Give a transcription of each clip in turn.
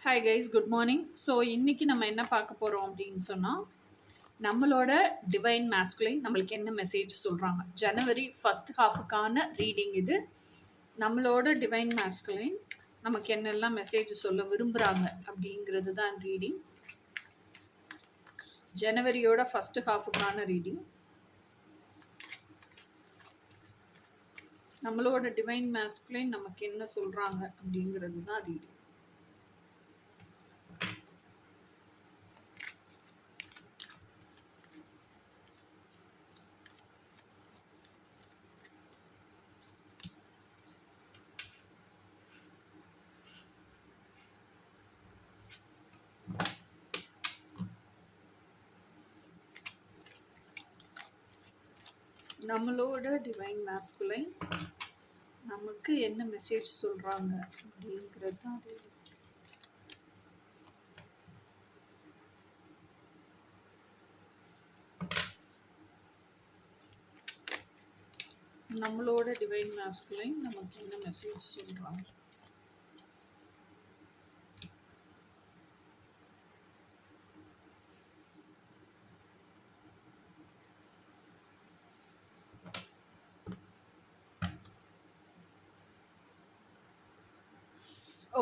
Hi guys, good morning. So இன்னைக்கு நம்ம என்ன பார்க்க போகிறோம் அப்படின்னு சொன்னால், நம்மளோட டிவைன் மேஸ்குலைன் நம்மளுக்கு என்ன மெசேஜ் சொல்கிறாங்க. ஜனவரி ஃபர்ஸ்ட் ஹாஃபுக்கான ரீடிங் இது. நம்மளோட டிவைன் மேஸ்குலைன் நமக்கு என்னெல்லாம் மெசேஜ் சொல்ல விரும்புகிறாங்க அப்படிங்கிறது தான் ரீடிங். ஜனவரியோட ஃபர்ஸ்ட் ஹாஃபுக்கான ரீடிங். நம்மளோட டிவைன் மேஸ்குலைன் நமக்கு என்ன சொல்கிறாங்க அப்படிங்கிறது தான் ரீடிங். நம்மளோட டிவைன் மேஸ்குலைன் நமக்கு என்ன மெசேஜ் சொல்றாங்க அப்படிங்கிறது தான் நம்மளோட டிவைன் மேஸ்குலைன் நமக்கு என்ன மெசேஜ் சொல்றாங்க.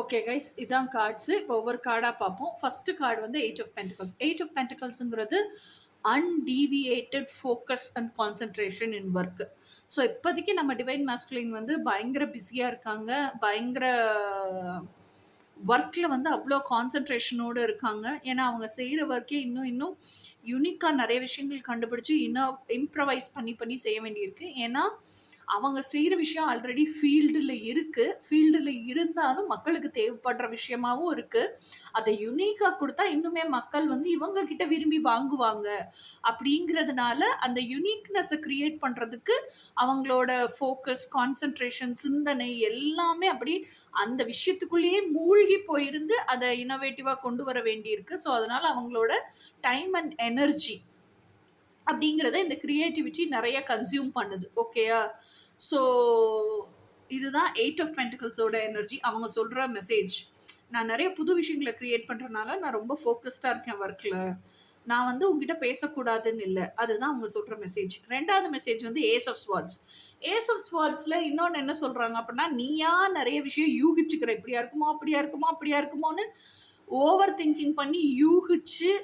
ஓகே கைஸ், இதான் கார்ட்ஸு. இப்போ ஒவ்வொரு கார்டாக பார்ப்போம். ஃபர்ஸ்ட் கார்டு வந்து 8 ஆஃப் பென்டிகல்ஸ். 8 ஆஃப் பென்டிகல்ஸுங்கிறது undeviated focus and concentration in work. So இப்போதைக்கு நம்ம டிவைன் மேஸ்குலின் வந்து பயங்கர பிஸியாக இருக்காங்க. பயங்கர ஒர்க்கில் வந்து அவ்வளோ கான்சென்ட்ரேஷனோடு இருக்காங்க. ஏன்னா அவங்க செய்கிற ஒர்க்கே இன்னும் யூனிக்காக நிறைய விஷயங்கள் கண்டுபிடிச்சி இன்னும் இம்ப்ரவைஸ் பண்ணி செய்ய வேண்டியிருக்கு. ஏன்னா அவங்க செய்கிற விஷயம் ஆல்ரெடி ஃபீல்டில் இருக்குது. ஃபீல்டில் இருந்தாலும் மக்களுக்கு தேவைப்படுற விஷயமாகவும் இருக்குது. அதை யுனிக்காக கொடுத்தா இன்னுமே மக்கள் வந்து இவங்க கிட்ட விரும்பி வாங்குவாங்க. அப்படிங்கிறதுனால அந்த யுனிக்னஸை க்ரியேட் பண்ணுறதுக்கு அவங்களோட ஃபோக்கஸ், கான்சன்ட்ரேஷன், சிந்தனை எல்லாமே அப்படி அந்த விஷயத்துக்குள்ளேயே மூழ்கி போயிருந்து அதை இன்னோவேட்டிவாக கொண்டு வர வேண்டியிருக்கு. ஸோ அதனால் அவங்களோட டைம் அண்ட் எனர்ஜி அப்படிங்கிறத இந்த கிரியேட்டிவிட்டி நிறைய கன்சியூம் பண்ணுது. ஓகேயா? ஸோ இதுதான் 8 ஆஃப் பென்டிகல்ஸோட எனர்ஜி. அவங்க சொல்கிற மெசேஜ், நான் நிறைய புது விஷயங்களை கிரியேட் பண்ணுறதுனால நான் ரொம்ப ஃபோக்கஸ்டாக இருக்கேன் ஒர்க்கில். நான் வந்து உங்ககிட்ட பேசக்கூடாதுன்னு இல்லை. அதுதான் அவங்க சொல்கிற மெசேஜ். ரெண்டாவது மெசேஜ் வந்து ace of swords. Ace of ஸ்வார்ட்ஸில் இன்னொன்று என்ன சொல்கிறாங்க அப்படின்னா, நீயா நிறைய விஷயம் யூகிச்சுக்கிற, இப்படியா இருக்குமோ அப்படியா இருக்குமோன்னு ஓவர் திங்கிங் பண்ணி யூகிச்சு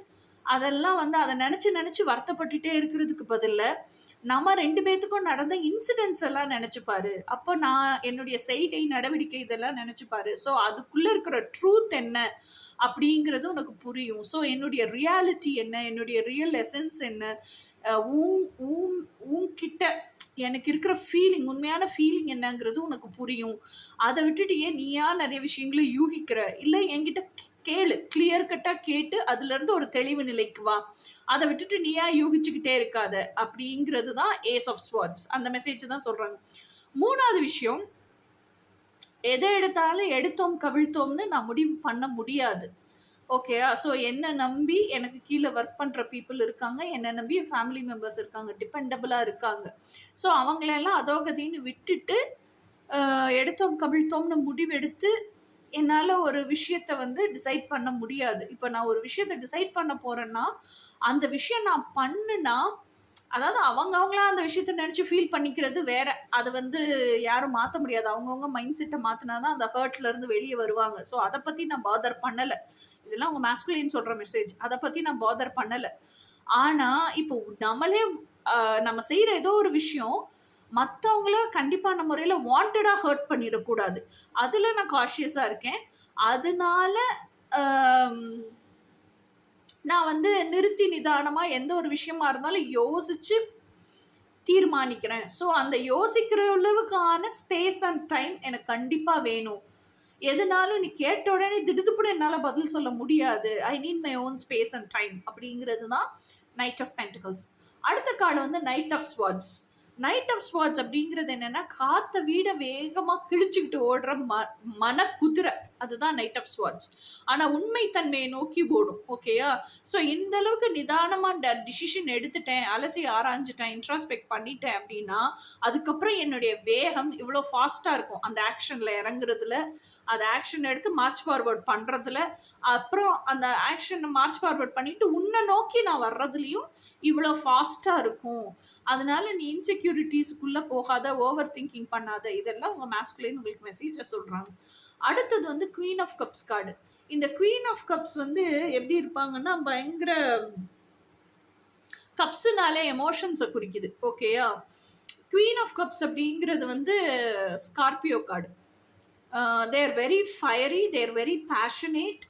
அதெல்லாம் வந்து அதை நினச்சி வருத்தப்பட்டுட்டே இருக்கிறதுக்கு பதிலாக நம்ம 2 பேத்துக்கும் நடந்த இன்சிடென்ட்ஸ் எல்லாம் நினைச்சுப்பாரு. அப்போ நான் என்னுடைய செய்கை, நடவடிக்கை இதெல்லாம் நினைச்சுப்பாரு. ஸோ அதுக்குள்ள இருக்கிற ட்ரூத் என்ன அப்படிங்கிறது உனக்கு புரியும். ஸோ என்னுடைய ரியாலிட்டி என்ன, என்னுடைய ரியல் எசன்ஸ் என்ன, உன்கிட்ட எனக்கு இருக்கிற ஃபீலிங், உண்மையான ஃபீலிங் என்னங்கிறது உனக்கு புரியும். அதை விட்டுட்டு ஏன் நீயா நிறைய விஷயங்களை யூகிக்கிற, இல்லை என்கிட்ட கேளு, கிளியர் கட்டாக கேட்டு அதுலேருந்து ஒரு தெளிவு நிலைக்கு வா. அதை விட்டுட்டு நீயா யூகிச்சுக்கிட்டே இருக்காத அப்படிங்கிறது தான் ஏஸ் ஆஃப் ஸ்வார்ட்ஸ். அந்த மெசேஜ் தான் சொல்கிறாங்க. மூணாவது விஷயம், எதை எடுத்தோம் கவிழ்த்தோம்னு நான் முடிவு பண்ண முடியாது. ஓகேயா? ஸோ என்னை நம்பி எனக்கு கீழே ஒர்க் பண்ணுற பீப்புள் இருக்காங்க, என்னை நம்பி என் ஃபேமிலி மெம்பர்ஸ் இருக்காங்க, டிபெண்டபிளாக இருக்காங்க. ஸோ அவங்களெல்லாம் அதோகதின்னு விட்டுட்டு எடுத்தோம் கவிழ்த்தோம்னு முடிவெடுத்து என்னால் ஒரு விஷயத்தை வந்து டிசைட் பண்ண முடியாது. இப்போ நான் ஒரு விஷயத்தை டிசைட் பண்ண போகிறேன்னா அந்த விஷயம் நான் பண்ணுனா, அதாவது அவங்கவுங்களா அந்த விஷயத்தை நினச்சி ஃபீல் பண்ணிக்கிறது வேற. அது வந்து யாரும் மாற்ற முடியாது. அவங்கவுங்க மைண்ட் செட்டை மாற்றினா தான் அந்த ஹர்ட்லேருந்து வெளியே வருவாங்க. ஸோ அதை பற்றி நான் பாதர் பண்ணலை. இதெல்லாம் அவங்க மேஸ்குலின் சொல்கிற மெசேஜ். அதை பற்றி நான் பாதர் பண்ணலை. ஆனால் இப்போ நம்மளே நம்ம செய்கிற ஏதோ ஒரு விஷயம் மற்றவங்கள கண்டிப்பான முறையில் வாண்டடாக ஹர்ட் பண்ணிடக்கூடாது. அதில் நான் காஷியஸாக இருக்கேன். அதனால நான் வந்து நிறுத்தி நிதானமாக எந்த ஒரு விஷயமா இருந்தாலும் யோசிச்சு தீர்மானிக்கிறேன். ஸோ அந்த யோசிக்கிற அளவுக்கான ஸ்பேஸ் அண்ட் டைம் எனக்கு கண்டிப்பாக வேணும். எதுனாலும் நீ கேட்ட உடனே திடுதுப்புட என்னால் பதில் சொல்ல முடியாது. I need my own space and time அப்படிங்கிறது தான் நைட் ஆஃப் பென்டிகல்ஸ். அடுத்த கார்டு வந்து knight of swords. Knight of swords அப்படிங்கிறது என்னன்னா, காற்றை வீட வேகமாக கிழிச்சுக்கிட்டு ஓடுற மன குதிரை அதுதான் நைட் ஆஃப் ஸ்வார்ட்ஸ். ஆனா உண்மைத்தன்மையை நோக்கி ஓடும். ஓகேயா? ஸோ இந்த அளவுக்கு நிதானமா டிசிஷன் எடுத்துட்டேன், அலசி ஆராய்ஞ்சுட்டேன், இன்ட்ராஸ்பெக்ட் பண்ணிட்டேன் அப்படின்னா, அதுக்கப்புறம் என்னுடைய வேகம் இவ்வளோ ஃபாஸ்டா இருக்கும். அந்த ஆக்ஷன்ல இறங்குறதுல, அது ஆக்ஷன் எடுத்து மார்ச் ஃபார்வர்ட் பண்றதுல, அப்புறம் அந்த ஆக்ஷன் மார்ச் ஃபார்வர்ட் பண்ணிட்டு உன்னை நோக்கி நான் வர்றதுலயும் இவ்வளோ ஃபாஸ்டா இருக்கும். அதனால நீ இன்செக்யூரிட்டிஸ்க்குள்ள போகாத, ஓவர் திங்கிங் பண்ணாத. இதெல்லாம் உங்க மாஸ்குலின் உங்களுக்கு மெசேஜ சொல்றாங்க. அடுத்தது வந்து குவீன் ஆஃப் கப்ஸ் கார்டு. இந்த குவீன் ஆஃப் கப்ஸ் வந்து எப்படி இருப்பாங்கன்னா, பயங்கர கப்ஸ்னாலே எமோஷன்ஸை குறிக்குது. ஓகேயா? குவீன் ஆஃப் கப்ஸ் அப்படிங்கிறது வந்து ஸ்கார்பியோ கார்டு. தேர் வெரி ஃபயரி, தேர் வெரி பேஷனேட்.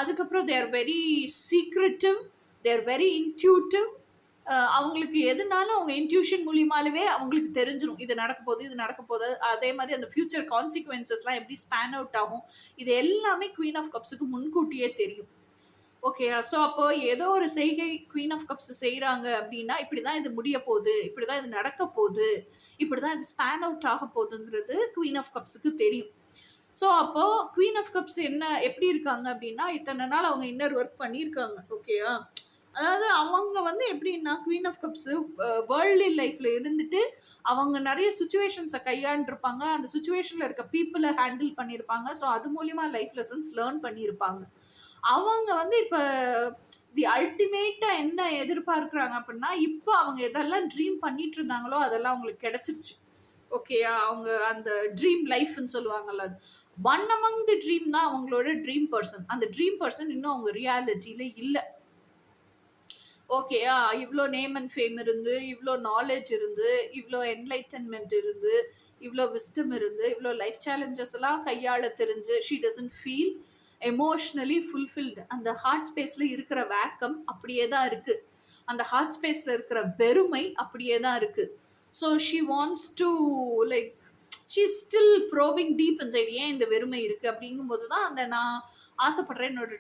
அதுக்கப்புறம் தேர் வெரி சீக்ரெட்டிவ், தேர் வெரி இன்ட்யூட்டிவ். அவங்களுக்கு எதுனாலும் அவங்க இன்ட்யூஷன் மூலியமாலவே அவங்களுக்கு தெரிஞ்சிடும், இது நடக்க போகுது, இது நடக்க போகுது. அதே மாதிரி அந்த ஃபியூச்சர் கான்சிக்வன்சஸ்லாம் எப்படி ஸ்பேன் அவுட் ஆகும், இது எல்லாமே குவீன் ஆஃப் கப்ஸுக்கு முன்கூட்டியே தெரியும். ஓகேயா? ஸோ அப்போ ஏதோ ஒரு செய்கை குவீன் ஆஃப் கப்ஸ் செய்கிறாங்க அப்படின்னா, இப்படிதான் இது முடிய போகுது, இப்படிதான் இது நடக்க போகுது, இப்படிதான் இது ஸ்பேன் அவுட் ஆக போகுதுங்கிறது குவீன் ஆஃப் கப்ஸுக்கு தெரியும். ஸோ அப்போ குவீன் ஆஃப் கப்ஸ் என்ன எப்படி இருக்காங்க அப்படின்னா, இத்தனை நாள் அவங்க இன்னர் ஒர்க் பண்ணியிருக்காங்க. ஓகேயா? அதாவது அவங்க வந்து எப்படின்னா, குவீன் ஆஃப் கப்ஸ் வேர்ல்ட்லி லைஃப்ல இருந்துட்டு அவங்க நிறைய சுச்சுவேஷன்ஸை கையாண்டிருப்பாங்க. அந்த சுச்சுவேஷன்ல இருக்க பீப்புளை ஹேண்டில் பண்ணியிருப்பாங்க. ஸோ அது மூலியமா லைஃப் லெசன்ஸ் லேர்ன் பண்ணியிருப்பாங்க. அவங்க வந்து இப்ப தி அல்டிமேட்டா என்ன எதிர்பார்க்கிறாங்க அப்படின்னா, இப்போ அவங்க எதெல்லாம் ட்ரீம் பண்ணிட்டு இருந்தாங்களோ அதெல்லாம் அவங்களுக்கு கிடைச்சிருச்சு. ஓகேயா? அவங்க அந்த ட்ரீம் லைஃப்னு சொல்லுவாங்கல்ல, ஒன் அமங் தி ட்ரீம் தான் அவங்களோட ட்ரீம் பர்சன். அந்த ட்ரீம் பர்சன் இன்னும் அவங்க ரியாலிட்டியில இல்லை. ஓகேயா? இவ்வளோ நேம் அண்ட் ஃபேம் இருந்து, இவ்வளோ நாலேஜ் இருந்து, இவ்வளோ என்லைட்டன்மெண்ட் இருந்து, இவ்வளோ விஸ்டம் இருந்து, இவ்வளோ லைஃப் சேலஞ்சஸ் எல்லாம் கையாள தெரிஞ்சு, she doesn't feel emotionally fulfilled. அந்த ஹார்ட் ஸ்பேஸ்ல இருக்கிற வேக்கம் அப்படியே தான் இருக்கு. அந்த ஹார்ட் ஸ்பேஸ்ல இருக்கிற வெறுமை அப்படியே தான் இருக்கு. So she wants to like she still proving deep insight. ஏன் இந்த வெறுமை இருக்கு அப்படிங்கும்போது தான் அந்த நான் ஆசைப்படுறேன், என்னோட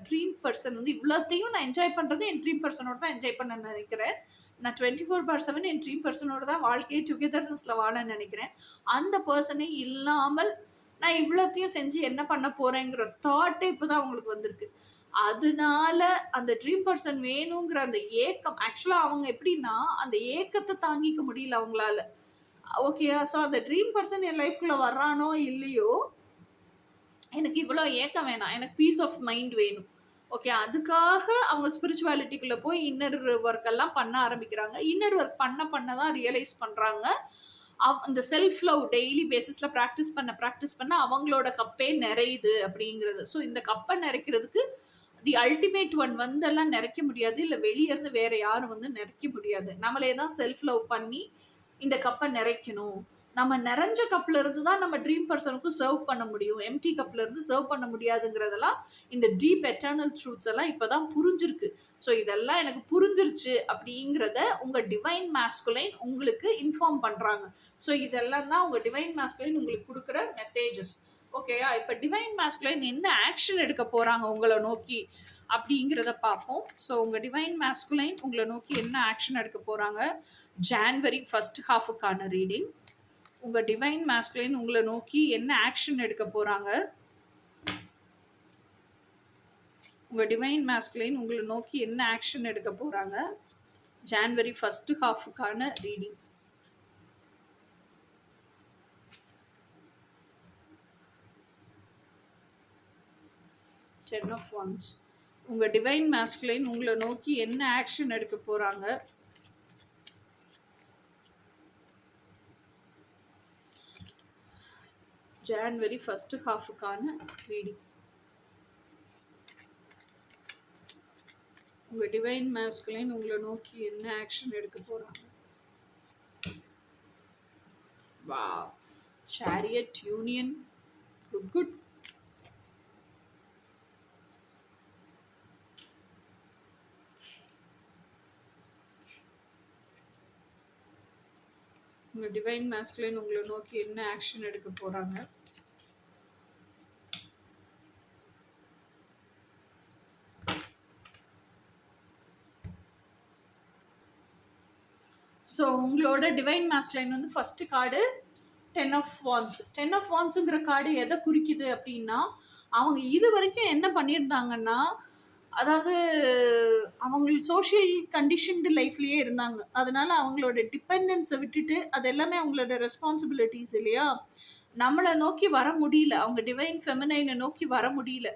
ட்ரீம் பர்சன் வந்து இவ்வளோத்தையும் நான் என்ஜாய் பண்ணுறது என் ட்ரீம் பர்சனோட தான் என்ஜாய் பண்ண நினைக்கிறேன். நான் 24/7 என் ட்ரீம் பர்சனோட தான் வாழ்க்கையை டுகெதர்னஸ்ல வாழ நினைக்கிறேன். அந்த பர்சனே இல்லாமல் நான் இவ்வளோத்தையும் செஞ்சு என்ன பண்ண போறேங்கிற தாட்டே இப்போதான் அவங்களுக்கு வந்திருக்கு. அதனால அந்த ட்ரீம் பர்சன் வேணுங்கிற அந்த ஏக்கம், ஆக்சுவலா அவங்க எப்படின்னா அந்த ஏக்கத்தை தாங்கிக்க முடியல அவங்களால. ஓகேயா? ஸோ அந்த ட்ரீம் பர்சன் என் லைஃப்குள்ள வர்றானோ இல்லையோ, எனக்கு இவ்வளோ ஏக்கம் வேணாம், எனக்கு பீஸ் ஆஃப் மைண்ட் வேணும். ஓகே, அதுக்காக அவங்க ஸ்பிரிச்சுவாலிட்டிக்குள்ள போய் இன்னர் ஒர்க் எல்லாம் பண்ண ஆரம்பிக்கிறாங்க. இன்னர் ஒர்க் பண்ண தான் ரியலைஸ் பண்றாங்க, அந்த செல்ஃப் லவ் டெய்லி பேசிஸ்ல ப்ராக்டிஸ் பண்ண அவங்களோட கப்பே நிறையுது அப்படிங்கிறது. ஸோ இந்த கப்பை நிறைக்கிறதுக்கு தி அல்டிமேட் ஒன் வந்து எல்லாம் நிறைக்க முடியாது, இல்லை வெளியே இருந்து வேற யாரும் வந்து நிறைக்க முடியாது. நம்மளே தான் செல்ஃப் லவ் பண்ணி இந்த கப்பை நிறைக்கணும். நம்ம நிறைஞ்ச கப்ல இருந்து தான் நம்ம ட்ரீம் பர்சனுக்கும் சர்வ் பண்ண முடியும். எம்டி கப்ல இருந்து சர்வ் பண்ண முடியாதுங்கிறதெல்லாம் இந்த டீப் எட்டர்னல் ட்ரூத்ஸ் எல்லாம் இப்பதான் புரிஞ்சிருக்கு. ஸோ இதெல்லாம் எனக்கு புரிஞ்சிருச்சு அப்படிங்கிறத உங்க டிவைன் மாஸ்குலைன் உங்களுக்கு இன்ஃபார்ம் பண்றாங்க. ஸோ இதெல்லாம் தான் உங்க டிவைன் மாஸ்குலைன் உங்களுக்கு கொடுக்குற மெசேஜஸ். ஓகேயா? இப்போ டிவைன் மாஸ்குலைன் என்ன ஆக்ஷன் எடுக்க போறாங்க உங்களை நோக்கி அப்படிங்கிறத பார்ப்போம். ஸோ உங்கள் டிவைன் மாஸ்குலைன் உங்களை நோக்கி என்ன ஆக்ஷன் எடுக்க போகிறாங்க, ஜான்வரி ஃபர்ஸ்ட் ஹாஃபுக்கான ரீடிங். உங்கள் டிவைன் மாஸ்குலைன் உங்களை நோக்கி என்ன ஆக்ஷன் எடுக்க போகிறாங்க, உங்கள் டிவைன் மாஸ்குலைன் உங்களை நோக்கி என்ன ஆக்ஷன் எடுக்க போகிறாங்க, ஜான்வரி ஃபர்ஸ்ட் ஹாஃபுக்கான ரீடிங். Ten of Wands. உங்க டிவைன் மாஸ்குலைன் உங்களை நோக்கி என்ன ஆக்ஷன் எடுக்க போறாங்க, ஜான்வரி ஃபர்ஸ்ட் ஹாஃபுக்கான ரீடிங். உங்க டிவைன் மாஸ்குலைன் உங்களை நோக்கி என்ன ஆக்ஷன் எடுக்க போறாங்க. Wow, Chariot, Union, good. உங்க டிவைன் மாஸ்குலைன் உங்களை நோக்கி என்ன ஆக்ஷன் எடுக்க போறாங்க, ஸோ உங்களோட டிவைன் மாஸ்குலைன் வந்து first card 10 of wands. 10 of வான்ஸ்ங்கிற கார்டு எதை குறிக்குது அப்படின்னா, அவங்க இது வரைக்கும் என்ன பண்ணியிருந்தாங்கன்னா, அதாவது அவங்க சோஷியல் கண்டிஷன்டு லைஃப்லயே இருந்தாங்க. அதனால அவங்களோட டிபெண்டன்ஸ விட்டுட்டு, அது எல்லாமே அவங்களோட ரெஸ்பான்சிபிலிட்டீஸ் இல்லையா? நம்மள நோக்கி வர முடியல. அவங்க டிவைன் ஃபெமினைன நோக்கி வர முடியல.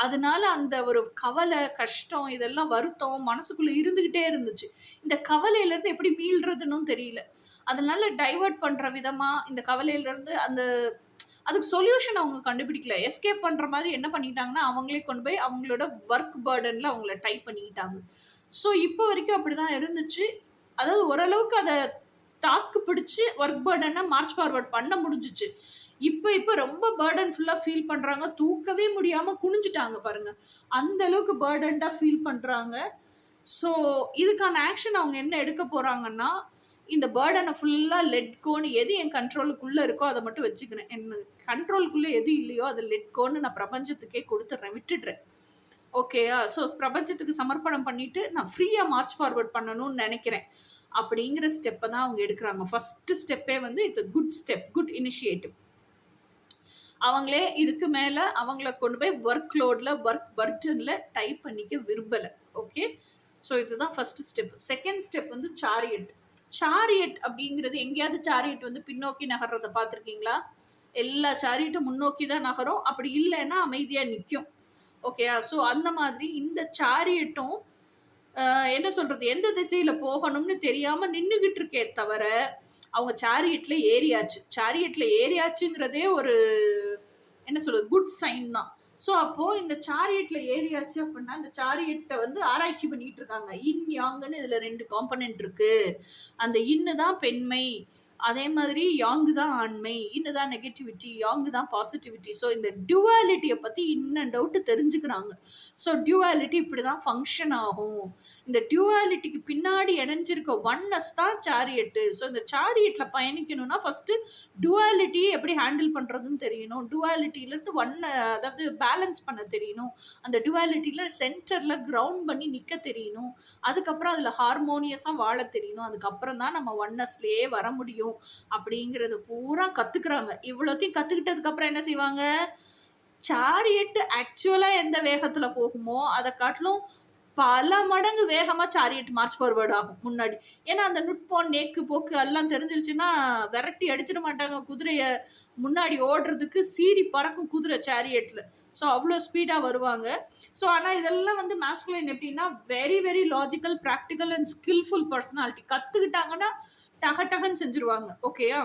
அதனால அந்த ஒரு கவலை, கஷ்டம், இதெல்லாம் வருத்தம் மனசுக்குள்ள இருந்துகிட்டே இருந்துச்சு. இந்த கவலையிலருந்து எப்படி மீள்றதுன்னும் தெரியல. அதனால டைவர்ட் பண்ற விதமா இந்த கவலையிலருந்து அதுக்கு சொல்யூஷன் அவங்க கண்டுபிடிக்கல. எஸ்கேப் பண்ற மாதிரி என்ன பண்ணிட்டாங்கன்னா, அவங்களே கொண்டு போய் அவங்களோட வொர்க் பர்டன்ல அவங்கள டைப் பண்ணிக்கிட்டாங்க. ஸோ இப்போ வரைக்கும் அப்படிதான் இருந்துச்சு. அதாவது ஓரளவுக்கு அத தாக்கு பிடிச்சு வொர்க் பர்டன மார்ச் ஃபார்வர்ட் பண்ண முடிஞ்சுச்சு. இப்ப ரொம்ப பர்டன்ஃபுல்லா ஃபீல் பண்றாங்க. தூக்கவே முடியாம குனிஞ்சுட்டாங்க பாருங்க. அந்த அளவுக்கு பர்டன்டா ஃபீல் பண்றாங்க. ஸோ இதுக்கான ஆக்ஷன் அவங்க என்ன எடுக்க போறாங்கன்னா, இந்த பர்டன ஃபுல்லா லெட் கோன்னு எது என் கண்ட்ரோலுக்குள்ள இருக்கோ அத மட்டும் வச்சுக்கிறேன். என்ன கண்ட்ரோலுக்குள்ள எது இல்லையோ அத லெட் கோன்னு நான் பிரபஞ்சத்துக்கே குடுத்துடுறேன், விட்டுடுறேன். ஓகேயா? ஸோ பிரபஞ்சத்துக்கு சமர்ப்பணம் பண்ணிட்டு நான் ஃப்ரீயா மார்ச் ஃபார்வர்ட் பண்ணணும்னு நெனைக்கிறேன். அப்படிங்கிற ஸ்டெப்ப தான் அவங்க எடுக்குறாங்க. ஃபர்ஸ்ட் ஸ்டெப்பே வந்து it's a good step, good initiative. அவங்களே இதுக்கு மேல அவங்கள கொண்டு போய் வொர்க் லோட்ல, வொர்க் பர்டன்ல டைப் பண்ணிக்க விரும்பல. ஓகே. ஸோ இதுதான் ஃபர்ஸ்ட் ஸ்டெப். செகண்ட் ஸ்டெப் வந்து சாரியட். சாரியட் அப்படிங்கிறது எங்கேயாவது சாரியட் வந்து பின்னோக்கி நகர்றத பார்த்துருக்கீங்களா? எல்லா சாரியட்டும் முன்னோக்கி தான் நகரும். அப்படி இல்லைன்னா அமைதியா நிற்கும். ஓகேயா? ஸோ அந்த மாதிரி இந்த சாரியட்டும் என்ன சொல்றது, எந்த திசையில போகணும்னு தெரியாம நின்னுகிட்டு இருக்கே தவிர, அவங்க சாரியட்ல ஏறியாச்சு. சாரியட்ல ஏறியாச்சுங்கிறதே ஒரு என்ன சொல்றது, குட் சைன் தான். ஸோ அப்போ இந்த சாரியட்ல ஏறியாச்சு அப்படின்னா, இந்த சாரியட்டை வந்து ஆராய்ச்சி பண்ணிட்டு இருக்காங்க. இன் யாங்குன்னு இதுல 2 காம்பனன்ட் இருக்கு. அந்த இன்னு தான் பெண்மை, அதே மாதிரி யாங்கு தான் ஆண்மை, இன்னு தான் நெகட்டிவிட்டி, யாங்கு தான் பாசிட்டிவிட்டி. ஸோ இந்த டியூவாலிட்டியை பத்தி இன் அண்ட் அவுட் தெரிஞ்சுக்கிறாங்க. ஸோ டியூவாலிட்டி இப்படிதான் ஃபங்க்ஷன் ஆகும். இந்த டியூவாலிட்டிக்கு பின்னாடி இணைஞ்சிருக்க ஒன்னஸ் தான் சாரியட்டு. ஸோ இந்த சாரியட்ல பயணிக்கணும்னா ஃபர்ஸ்ட் டுவாலிட்டி எப்படி ஹேண்டில் பண்றதுன்னு தெரியணும். டுவாலிட்டில இருந்து அதாவது பேலன்ஸ் பண்ண தெரியணும். அந்த டுவாலிட்டில சென்டர்ல கிரவுண்ட் பண்ணி நிக்க தெரியணும். அதுக்கப்புறம் அதுல ஹார்மோனியஸா வாழ தெரியணும். அதுக்கப்புறம் தான் நம்ம ஒன்னஸ்லயே வர முடியும் அப்படிங்கறது பூரா கத்துக்கிறாங்க. இவ்வளோத்தையும் கத்துக்கிட்டதுக்கு அப்புறம் என்ன செய்வாங்க? சாரியட் ஆக்சுவலா எந்த வேகத்துல போகுமோ அதை காட்டிலும் பல மடங்கு வேகமா சாரியட் மார்ச் ஃபார்வர்ட் ஆகும் முன்னாடி. ஏன்னா அந்த நுட்பம், நேக்கு போக்கு எல்லாம் தெரிஞ்சிருச்சுன்னா விரட்டி அடிச்சிட மாட்டாங்க. குதிரைய முன்னாடி ஓடுறதுக்கு சீறி பறக்கும் குதிரை சாரியட்ல. ஸோ அவ்வளோ ஸ்பீடாக வருவாங்க. ஸோ ஆனால் இதெல்லாம் வந்து மாஸ்குலைன் எப்படின்னா very very logical, practical and skillful personality. கற்றுக்கிட்டாங்கன்னா டகன்னு செஞ்சுருவாங்க. ஓகேயா?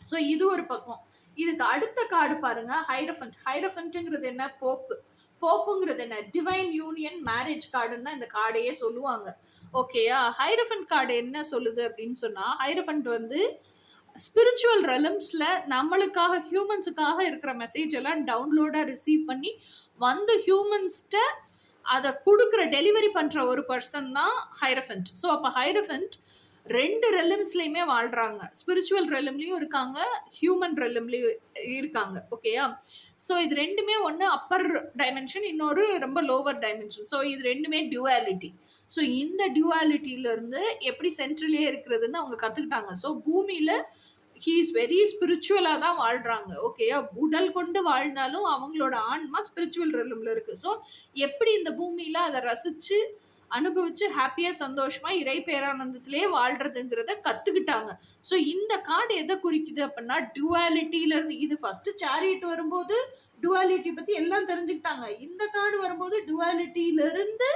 ஸோ இது ஒரு பக்கம். இதுக்கு அடுத்த கார்டு பாருங்க, ஹைரஃபண்ட். ஹைரஃபண்ட்ங்கிறது என்ன? போப்பு. போப்புங்கிறது என்ன? டிவைன் யூனியன் மேரேஜ் கார்டுன்னு தான் இந்த கார்டையே சொல்லுவாங்க. ஓகேயா? ஹைரஃபண்ட் கார்டு என்ன சொல்லுது அப்படின்னு சொன்னா, ஹைரஃபண்ட் வந்து ஸ்பிரிச்சுவல் ரெலம்ஸ்ல நம்மளுக்காக, ஹியூமன்ஸுக்காக இருக்கிற மெசேஜ் எல்லாம் டவுன்லோடா ரிசீவ் பண்ணி வந்து ஹியூமன்ஸ்ட அதை கொடுக்குற, டெலிவரி பண்ற ஒரு பர்சன் தான் ஹைரஃபண்ட். ஸோ அப்போ ஹைரஃபண்ட் 2 ரெலம்ஸ்லயுமே வாழ்றாங்க. ஸ்பிரிச்சுவல் ரெலம்லயும் இருக்காங்க, ஹியூமன் ரெலம்லயும் இருக்காங்க. ஓகேயா? ஸோ இது ரெண்டுமே ஒன்று அப்பர் டைமென்ஷன், இன்னொரு ரொம்ப லோவர் டைமென்ஷன். ஸோ இது ரெண்டுமே டியூவாலிட்டி. ஸோ இந்த டியூவாலிட்டியில இருந்து எப்படி சென்ட்ரலே இருக்கிறதுன்னு அவங்க கத்துக்கிட்டாங்க. ஸோ பூமியில ஹீ இஸ் வெரி ஸ்பிரிச்சுவலா தான் வாழ்றாங்க. ஓகேயா? உடல் கொண்டு வாழ்ந்தாலும் அவங்களோட ஆன்மா ஸ்பிரிச்சுவல் ரெலம்ல இருக்கு. ஸோ எப்படி இந்த பூமியில அதை ரசிச்சு அனுபவிச்சு ஹாப்பியா சந்தோஷமா இறை பேரானந்தத்திலே வாழ்றதுங்கிறத கத்துக்கிட்டாங்க. ஸோ இந்த கார்டு எதை குறிக்குது அப்படின்னா, டுவாலிட்டியில இருந்து. இது ஃபர்ஸ்ட் சாரியட் வரும்போது டுவாலிட்டி பத்தி எல்லாம் தெரிஞ்சுக்கிட்டாங்க. இந்த கார்டு வரும்போது டுவாலிட்டியில இருந்து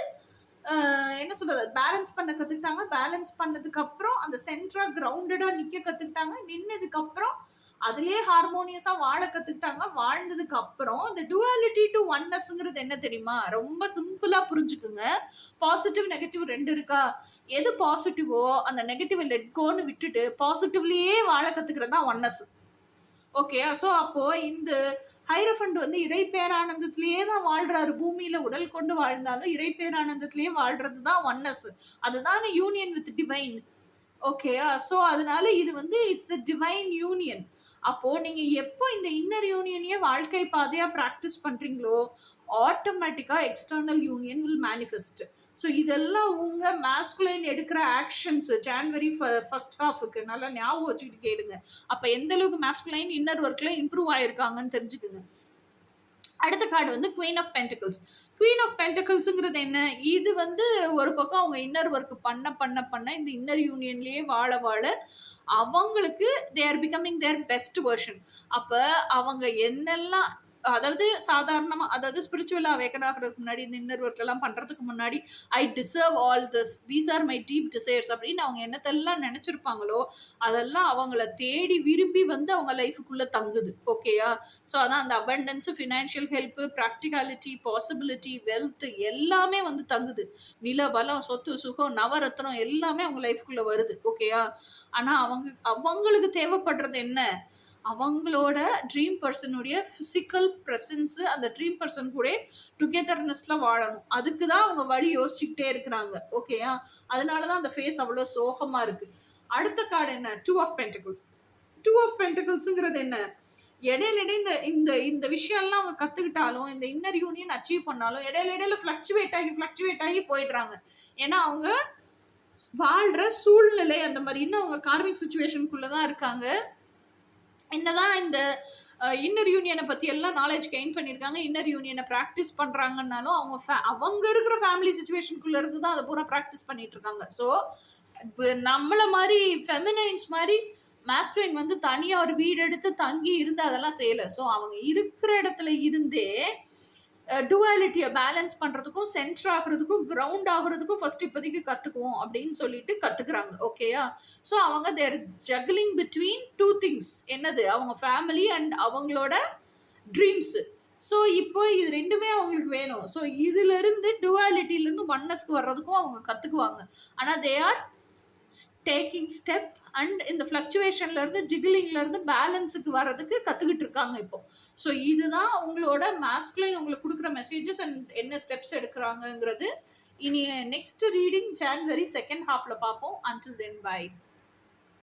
என்ன சொல்றது, பேலன்ஸ் பண்ண கத்துக்கிட்டாங்க. பேலன்ஸ் பண்ணதுக்கு அப்புறம் அந்த சென்ட்ரா கிரவுண்டடா நிக்க கத்துக்கிட்டாங்க. நின்னதுக்கு அப்புறம் அதுலயே ஹார்மோனியஸா வாழ கத்துக்கிட்டாங்க. வாழ்ந்ததுக்கு அப்புறம் இந்த டுவாலிட்டி டு ஒன்னஸ்ங்கிறது என்ன தெரியுமா? ரொம்ப சிம்பிளா புரிஞ்சுக்குங்க. பாசிட்டிவ், நெகட்டிவ் 2 இருக்கா? எது பாசிட்டிவோ அந்த நெகட்டிவ் லெட் கோன்னு விட்டுட்டு பாசிட்டிவ்லயே வாழ கத்துக்கிறது தான் ஒன்னஸ். ஓகேயா? ஸோ அப்போ இந்த ஹைரஃபண்ட் வந்து இறை பேரானந்தத்திலேயே தான் வாழ்றாரு. பூமியில உடல் கொண்டு வாழ்ந்தாலும் இறை பேரானந்தத்திலேயே வாழ்றது தான் ஒன்னஸ். அதுதான் யூனியன் வித் டிவைன். ஓகேயா? ஸோ அதனால இது வந்து இட்ஸ் a டிவைன் யூனியன். அப்போ நீங்க எப்போ இந்த இன்னர் யூனியனையே வாழ்க்கை பாதையா பிராக்டிஸ் பண்றீங்களோ, ஆட்டோமேட்டிக்கா external union will manifest. So இதெல்லாம் உங்க மாஸ்குலைன் எடுக்கிற ஆக்ஷன்ஸ் ஜான்வரி ஃபர்ஸ்ட் ஹாஃப்க்கு நல்லா ஞாபகம் வச்சுக்கிட்டு கேளுங்க. அப்ப எந்த அளவுக்கு மாஸ்குலைன் இன்னர் ஒர்க்ல இம்ப்ரூவ் ஆயிருக்காங்கன்னு தெரிஞ்சுக்குங்க. அடுத்த கார்டு வந்து queen of pentacles. Queen of பென்டிகிள்ஸ்ங்கிறது என்ன? இது வந்து ஒரு பக்கம் அவங்க இன்னர் ஒர்க் பண்ண இந்த இன்னர் யூனியன்லயே வாழ அவங்களுக்கு they are becoming their best version. அப்ப அவங்க என்னெல்லாம் அதாவது சாதாரணமா அதாவது ஸ்பிரிச்சுவலா அவேக்கன் ஆகிறதுக்கு முன்னாடி இந்த இன்னர் ஒர்க் எல்லாம் பண்றதுக்கு முன்னாடி I deserve all this, these are my deep desires அப்படின்னு அவங்க என்னத்தெல்லாம் நினைச்சிருப்பாங்களோ அதெல்லாம் அவங்கள தேடி விரும்பி வந்து அவங்க லைஃபுக்குள்ள தங்குது. ஓகேயா? ஸோ அதான் அந்த abundance, financial help, practicality, possibility, wealth எல்லாமே வந்து தங்குது. நில பலம், சொத்து சுகம், நவரத்னம் எல்லாமே அவங்க லைஃப்குள்ள வருது. ஓகேயா? ஆனா அவங்களுக்கு தேவைப்படுறது என்ன? அவங்களோட ட்ரீம் பர்சனுடைய பிசிக்கல் பிரசன்ஸ், அந்த ட்ரீம் பர்சன் கூட டுகெதர்னஸ்ல வாழணும். அதுக்கு தான் அவங்க வழி யோசிச்சுக்கிட்டே இருக்கிறாங்க. ஓகேயா? அதனாலதான் அந்த ஃபேஸ் அவ்வளோ சோகமா இருக்கு. அடுத்த கார்டு என்ன? Two of pentacles. Two of பென்டிகிள்ஸ்ங்கிறது என்ன? இடையில இந்த இந்த இந்த விஷயம்லாம் அவங்க கத்துக்கிட்டாலும், இந்த இன்னர் யூனியன் அச்சீவ் பண்ணாலும் இடையில ஃபிளக்சுவேட் ஆகி போயிடுறாங்க. ஏன்னா அவங்க வாழ்ற சூழ்நிலை அந்த மாதிரி இன்னும் அவங்க கார்மிக் சுச்சுவேஷனுக்குள்ள தான் இருக்காங்க. என்னதான் இந்த இன்னர் யூனியனை பத்தி எல்லாம் நாலேஜ் கெயின் பண்ணியிருக்காங்க, இன்னர் யூனியனை ப்ராக்டிஸ் பண்றாங்கன்னாலும் அவங்க இருக்கிற ஃபேமிலி சுச்சுவேஷனுக்குள்ள இருந்து தான் அதை பூரா ப்ராக்டிஸ் பண்ணிட்டு இருக்காங்க. ஸோ நம்மள மாதிரி ஃபெமினைன்ஸ் மாதிரி மாஸ்குலைன் வந்து தனியா ஒரு வீடு எடுத்து தங்கி இருந்து அதெல்லாம் செய்யல. ஸோ அவங்க இருக்கிற இடத்துல இருந்தே டுவாலிட்டியை பேலன்ஸ் பண்றதுக்கும், சென்டர் ஆகுறதுக்கும், கிரவுண்ட் ஆகுறதுக்கும் ஃபர்ஸ்ட் இப்போதைக்கு கத்துக்குவோம் அப்படின்னு சொல்லிட்டு கத்துக்கிறாங்க. ஓகேயா? ஸோ அவங்க தேர் ஜக்லிங் பிட்வீன் டூ திங்ஸ். என்னது? அவங்க ஃபேமிலி அண்ட் அவங்களோட ட்ரீம்ஸ். ஸோ இப்போ இது ரெண்டுமே அவங்களுக்கு வேணும். ஸோ இதுல இருந்து டுவாலிட்டியிலிருந்து ஒன்னஸ்க்கு வர்றதுக்கும் அவங்க கத்துக்குவாங்க. ஆனா they are taking step and இந்த ஃப்ளக்சுவேஷன்ல இருந்து ஜிகிலிங்ல இருந்து பேலன்ஸுக்கு வர்றதுக்கு கத்துக்கிட்டு இருக்காங்க இப்போ. ஸோ இதுதான் உங்களோட மாஸ்குலைன் உங்களுக்கு கொடுக்குற மெசேஜஸ் அண்ட் என்ன ஸ்டெப்ஸ் எடுக்கிறாங்கிறது. இனி நெக்ஸ்ட் ரீடிங் ஜான்வரி செகண்ட் ஹாஃப்ல பார்ப்போம். Until then by.